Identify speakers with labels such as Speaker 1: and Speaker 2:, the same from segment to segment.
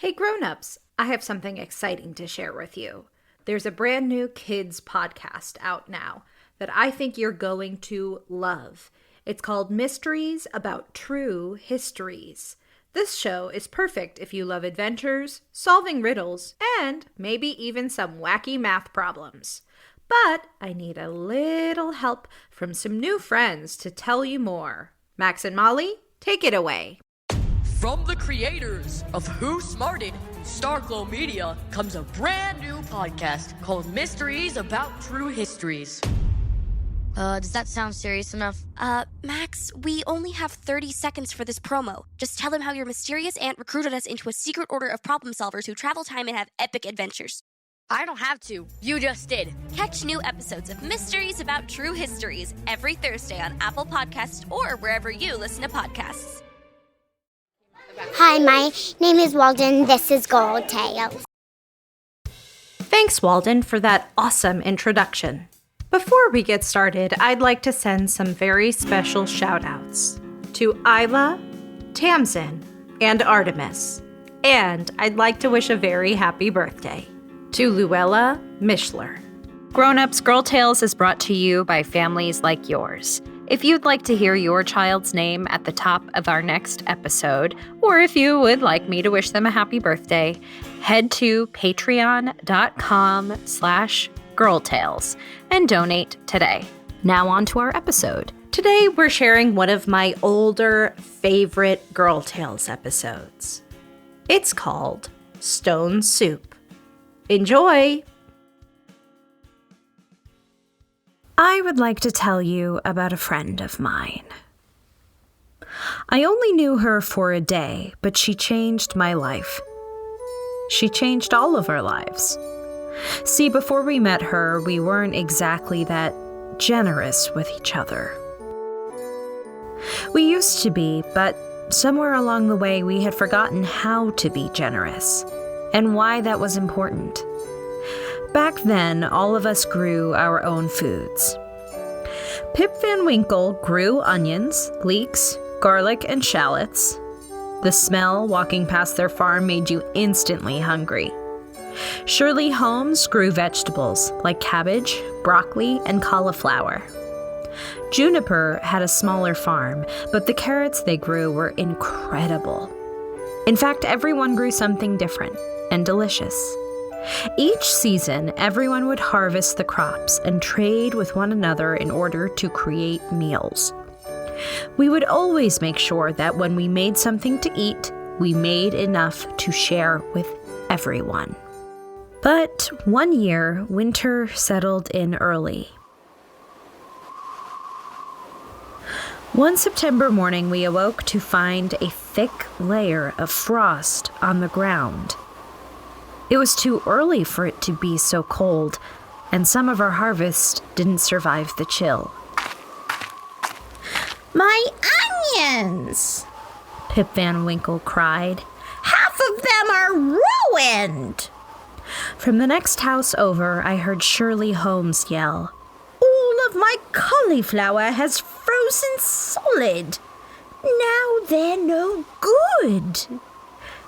Speaker 1: Hey Grownups, I have something exciting to share with you. There's a brand new kids podcast out now that I think you're going to love. It's called Mysteries About True Histories. This show is perfect if you love adventures, solving riddles, and maybe even some wacky math problems. But I need a little help from some new friends to tell you more. Max and Molly, take it away.
Speaker 2: From the creators of Who Smarted, Starglow Media, comes a brand new podcast called Mysteries About True Histories.
Speaker 3: Does that sound serious enough?
Speaker 4: Max, we only have 30 seconds for this promo. Just tell them how your mysterious aunt recruited us into a secret order of problem solvers who travel time and have epic adventures.
Speaker 3: I don't have to. You just did.
Speaker 4: Catch new episodes of Mysteries About True Histories every Thursday on Apple Podcasts or wherever you listen to podcasts.
Speaker 5: Hi, my name is Walden. This is Gold Tales.
Speaker 1: Thanks, Walden, for that awesome introduction. Before we get started, I'd like to send some very special shout-outs to Isla, Tamsin, and Artemis. And I'd like to wish a very happy birthday to Luella Mishler.
Speaker 6: Grownups Girl Tales is brought to you by families like yours. If you'd like to hear your child's name at the top of our next episode, or if you would like me to wish them a happy birthday, head to patreon.com/girltales and donate today. Now on to our episode.
Speaker 1: Today we're sharing one of my older favorite Girl Tales episodes. It's called Stone Soup. Enjoy! I would like to tell you about a friend of mine. I only knew her for a day, but she changed my life. She changed all of our lives. See, before we met her, we weren't exactly that generous with each other. We used to be, but somewhere along the way we had forgotten how to be generous and why that was important. Back then, all of us grew our own foods. Pip Van Winkle grew onions, leeks, garlic, and shallots. The smell walking past their farm made you instantly hungry. Shirley Holmes grew vegetables like cabbage, broccoli, and cauliflower. Juniper had a smaller farm, but the carrots they grew were incredible. In fact, everyone grew something different and delicious. Each season, everyone would harvest the crops and trade with one another in order to create meals. We would always make sure that when we made something to eat, we made enough to share with everyone. But one year, winter settled in early. One September morning, we awoke to find a thick layer of frost on the ground. It was too early for it to be so cold, and some of our harvest didn't survive the chill.
Speaker 5: My onions!
Speaker 1: Pip Van Winkle cried.
Speaker 5: Half of them are ruined!
Speaker 1: From the next house over, I heard Shirley Holmes yell.
Speaker 5: All of my cauliflower has frozen solid. Now they're no good.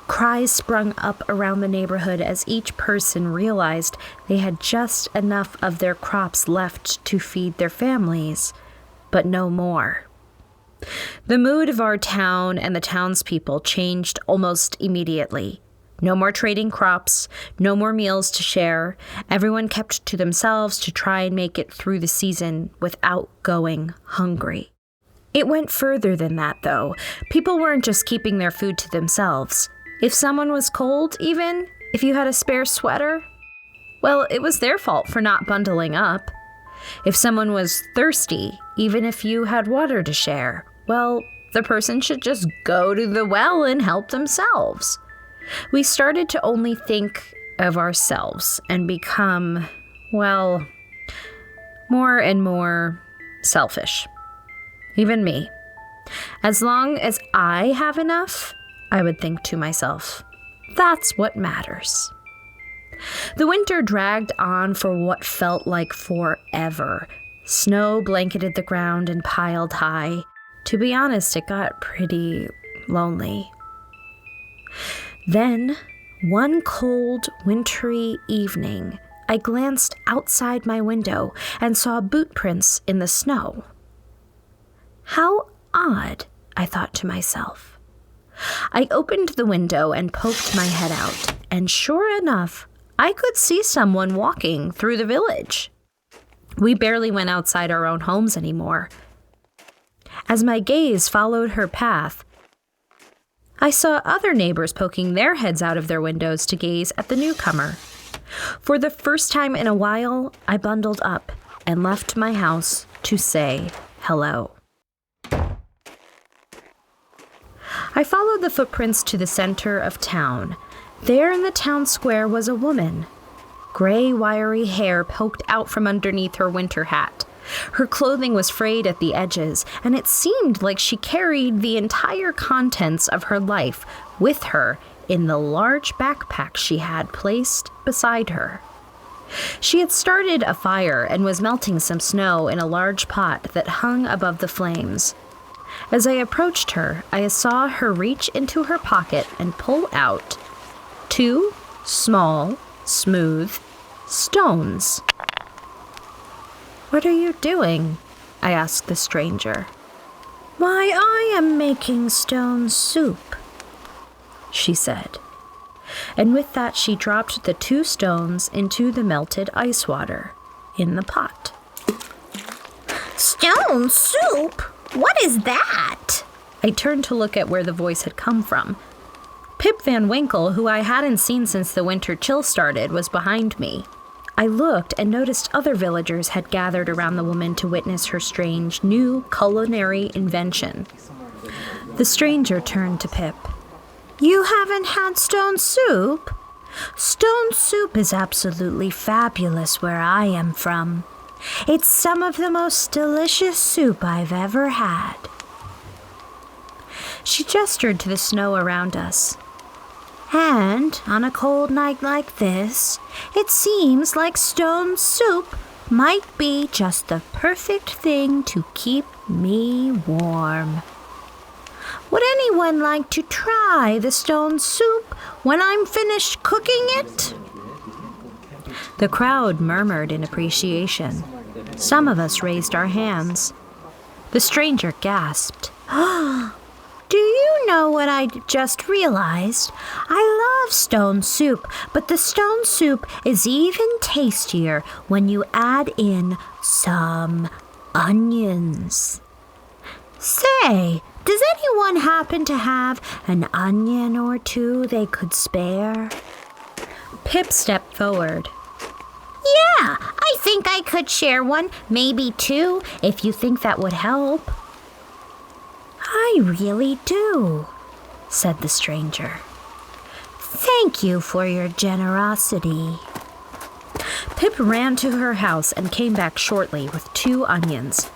Speaker 1: Cries sprung up around the neighborhood as each person realized they had just enough of their crops left to feed their families, but no more. The mood of our town and the townspeople changed almost immediately. No more trading crops, no more meals to share. Everyone kept to themselves to try and make it through the season without going hungry. It went further than that, though. People weren't just keeping their food to themselves. If someone was cold, even if you had a spare sweater, well, it was their fault for not bundling up. If someone was thirsty, even if you had water to share, well, the person should just go to the well and help themselves. We started to only think of ourselves and become, well, more and more selfish. Even me. As long as I have enough, I would think to myself, that's what matters. The winter dragged on for what felt like forever. Snow blanketed the ground and piled high. To be honest, it got pretty lonely. Then One cold, wintry evening, I glanced outside my window and saw boot prints in the snow. How odd, I thought to myself. I opened the window and poked my head out, and sure enough, I could see someone walking through the village. We barely went outside our own homes anymore. As my gaze followed her path, I saw other neighbors poking their heads out of their windows to gaze at the newcomer. For the first time in a while, I bundled up and left my house to say hello. I followed the footprints to the center of town. There in the town square was a woman. Gray, wiry hair poked out from underneath her winter hat. Her clothing was frayed at the edges, and it seemed like she carried the entire contents of her life with her in the large backpack she had placed beside her. She had started a fire and was melting some snow in a large pot that hung above the flames. As I approached her, I saw her reach into her pocket and pull out 2 small, smooth stones. "What are you doing?" I asked the stranger. "Why, I am making stone soup," she said. And with that, she dropped the 2 stones into the melted ice water in the pot. "Stone soup? What is that?" I turned to look at where the voice had come from. Pip Van Winkle, who I hadn't seen since the winter chill started, was behind me. I looked and noticed other villagers had gathered around the woman to witness her strange new culinary invention. The stranger turned to Pip. "You haven't had stone soup? Stone soup is absolutely fabulous where I am from. It's some of the most delicious soup I've ever had." She gestured to the snow around us. "And on a cold night like this, it seems like stone soup might be just the perfect thing to keep me warm. Would anyone like to try the stone soup when I'm finished cooking it?" The crowd murmured in appreciation. Some of us raised our hands. The stranger gasped. "Do you know what I just realized? I love stone soup, but the stone soup is even tastier when you add in some onions. Say, does anyone happen to have an onion or 2 they could spare?" Pip stepped forward. "Yeah, I think I could share 1, maybe 2, if you think that would help." "I really do," said the stranger. "Thank you for your generosity." Pip ran to her house and came back shortly with 2 onions.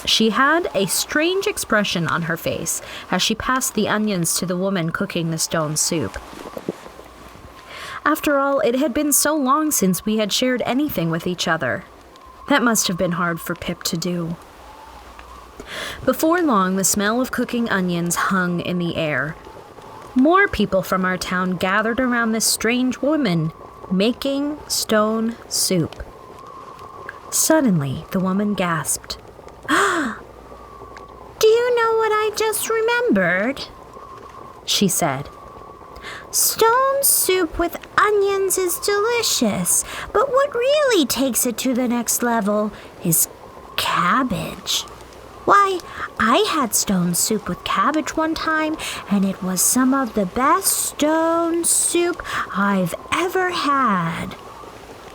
Speaker 1: She had a strange expression on her face as she passed the onions to the woman cooking the stone soup. After all, it had been so long since we had shared anything with each other. That must have been hard for Pip to do. Before long, the smell of cooking onions hung in the air. More people from our town gathered around this strange woman making stone soup. Suddenly, the woman gasped. "Do you know what I just remembered?" she said. "Stone soup with onions is delicious, but what really takes it to the next level is cabbage. Why, I had stone soup with cabbage one time, and it was some of the best stone soup I've ever had.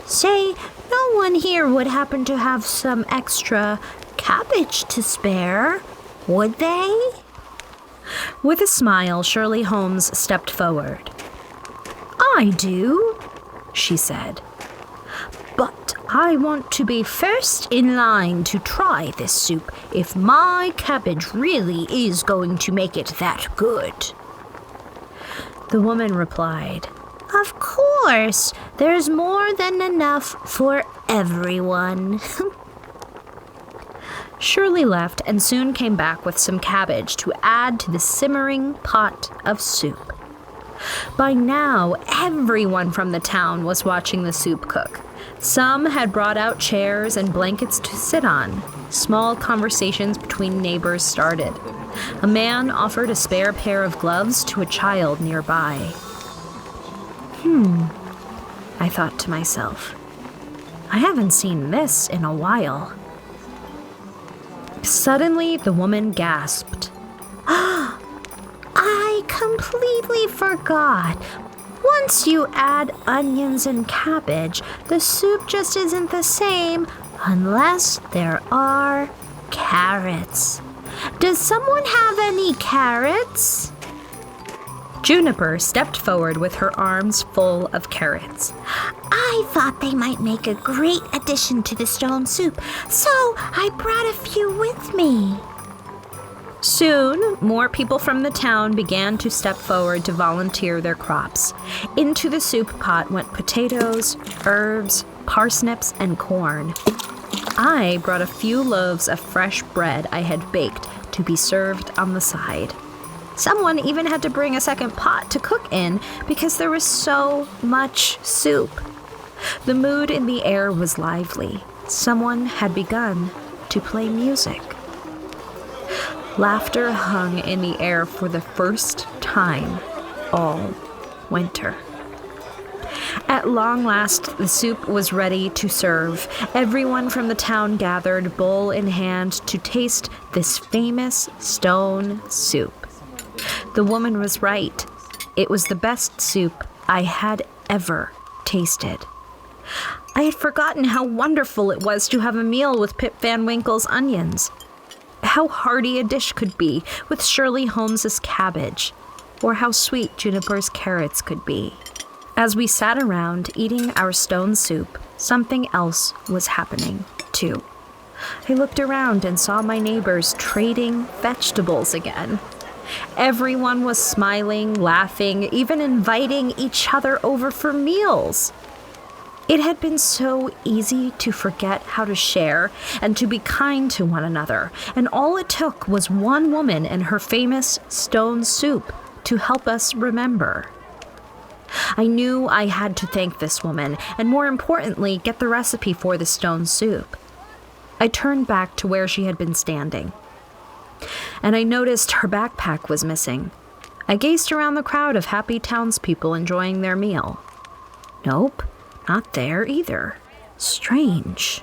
Speaker 1: Say, no one here would happen to have some extra cabbage to spare, would they?" With a smile, Shirley Holmes stepped forward. "I do," she said. "But I want to be first in line to try this soup if my cabbage really is going to make it that good." The woman replied, "Of course, there's more than enough for everyone." Shirley left and soon came back with some cabbage to add to the simmering pot of soup. By now, everyone from the town was watching the soup cook. Some had brought out chairs and blankets to sit on. Small conversations between neighbors started. A man offered a spare pair of gloves to a child nearby. I thought to myself. I haven't seen this in a while. Suddenly, the woman gasped. I completely forgot. Once you add onions and cabbage, the soup just isn't the same unless there are carrots. Does someone have any carrots? Juniper stepped forward with her arms full of carrots.
Speaker 5: I thought they might make a great addition to the stone soup, so I brought a few with me.
Speaker 1: Soon, more people from the town began to step forward to volunteer their crops. Into the soup pot went potatoes, herbs, parsnips, and corn. I brought a few loaves of fresh bread I had baked to be served on the side. Someone even had to bring a second pot to cook in because there was so much soup. The mood in the air was lively. Someone had begun to play music. Laughter hung in the air for the first time all winter. At long last, the soup was ready to serve. Everyone from the town gathered, bowl in hand, to taste this famous stone soup. The woman was right. It was the best soup I had ever tasted. I had forgotten how wonderful it was to have a meal with Pip Van Winkle's onions. How hearty a dish could be with Shirley Holmes's cabbage, or how sweet Juniper's carrots could be. As we sat around eating our stone soup, something else was happening, too. I looked around and saw my neighbors trading vegetables again. Everyone was smiling, laughing, even inviting each other over for meals. It had been so easy to forget how to share and to be kind to one another, and all it took was one woman and her famous stone soup to help us remember. I knew I had to thank this woman, and more importantly, get the recipe for the stone soup. I turned back to where she had been standing, and I noticed her backpack was missing. I gazed around the crowd of happy townspeople enjoying their meal. Nope, not there either. Strange.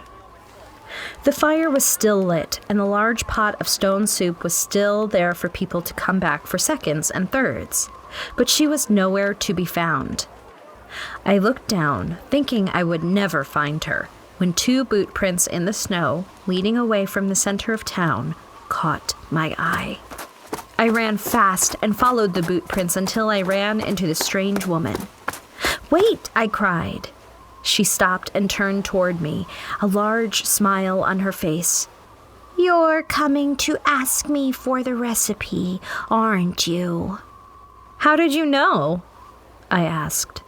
Speaker 1: The fire was still lit, and the large pot of stone soup was still there for people to come back for seconds and thirds, but she was nowhere to be found. I looked down, thinking I would never find her, when 2 boot prints in the snow, leading away from the center of town, caught my eye. I ran fast and followed the boot prints until I ran into the strange woman. "Wait!" I cried. She stopped and turned toward me, a large smile on her face.
Speaker 5: You're coming to ask me for the recipe, aren't you?
Speaker 1: "How did you know?" I asked.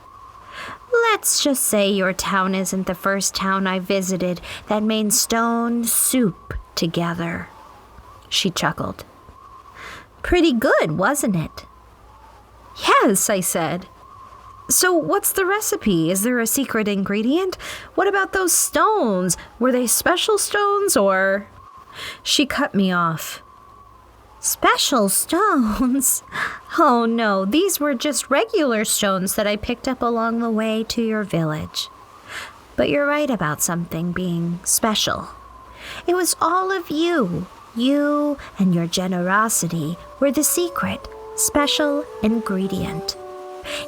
Speaker 5: Let's just say your town isn't the first town I visited that made stone soup together. She chuckled. Pretty good, wasn't it?
Speaker 1: "Yes," I said. "So what's the recipe? Is there a secret ingredient? What about those stones? Were they special stones or—" She cut me off.
Speaker 5: Special stones? Oh no, these were just regular stones that I picked up along the way to your village. But you're right about something being special. It was all of you. You and your generosity were the secret, special ingredient.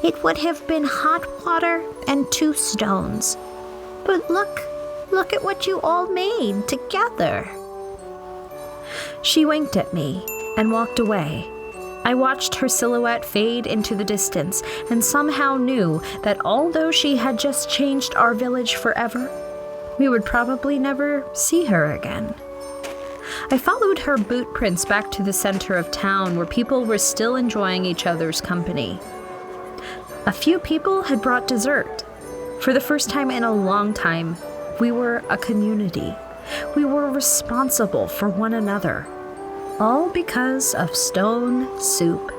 Speaker 5: It would have been hot water and 2 stones. But look at what you all made together.
Speaker 1: She winked at me and walked away. I watched her silhouette fade into the distance and somehow knew that although she had just changed our village forever, we would probably never see her again. I followed her boot prints back to the center of town where people were still enjoying each other's company. A few people had brought dessert. For the first time in a long time, we were a community. We were responsible for one another. All because of stone soup.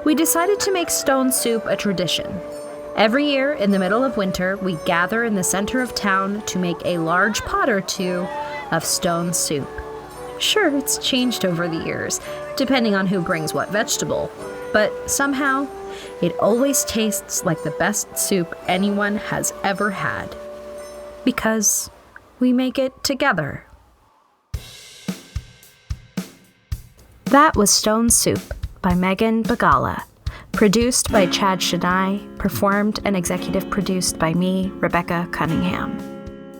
Speaker 1: We decided to make stone soup a tradition. Every year, in the middle of winter, we gather in the center of town to make a large pot or two of stone soup. Sure, it's changed over the years, depending on who brings what vegetable, but somehow, it always tastes like the best soup anyone has ever had. Because we make it together. That was Stone Soup by Megan Bagala. Produced by Chad Chenail, performed and executive produced by me, Rebecca Cunningham.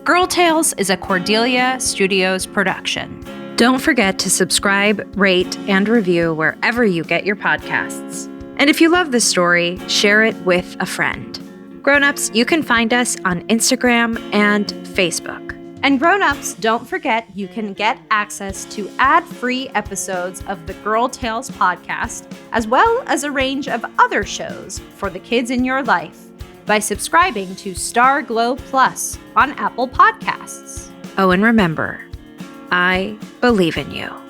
Speaker 6: Girl Tales is a Cordelia Studios production. Don't forget to subscribe, rate, and review wherever you get your podcasts. And if you love this story, share it with a friend. Grownups, you can find us on Instagram and Facebook. And Grownups, don't forget you can get access to ad-free episodes of the Girl Tales podcast, as well as a range of other shows for the kids in your life by subscribing to Star Glow Plus on Apple Podcasts. Oh, and remember, I believe in you.